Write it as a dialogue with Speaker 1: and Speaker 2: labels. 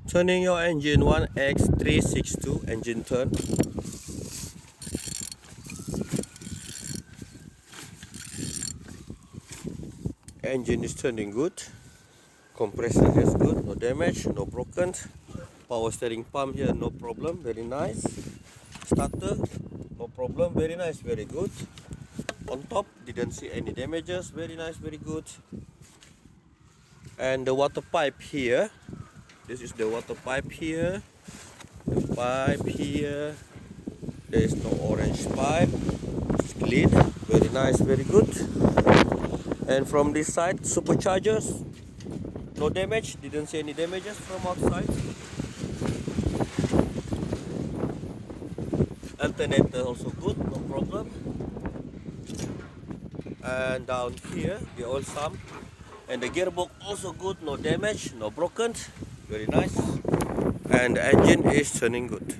Speaker 1: Turning your engine 1X362 engine turn. Engine is turning good. Compressor is good, no damage, no broken. Power steering pump here, no problem, very nice. Starter, no problem, very nice, very good. On top, didn't see any damages, very nice, very good. And the water pipe here, this is the water pipe here. The pipe here, there is no orange pipe, it's clean, very nice, very good. And from this side, superchargers, no damage, didn't see any damages from outside. Alternator also good, no problem. And down here, the oil sump and the gearbox also good, no damage, no broken, very nice. And the engine is turning good.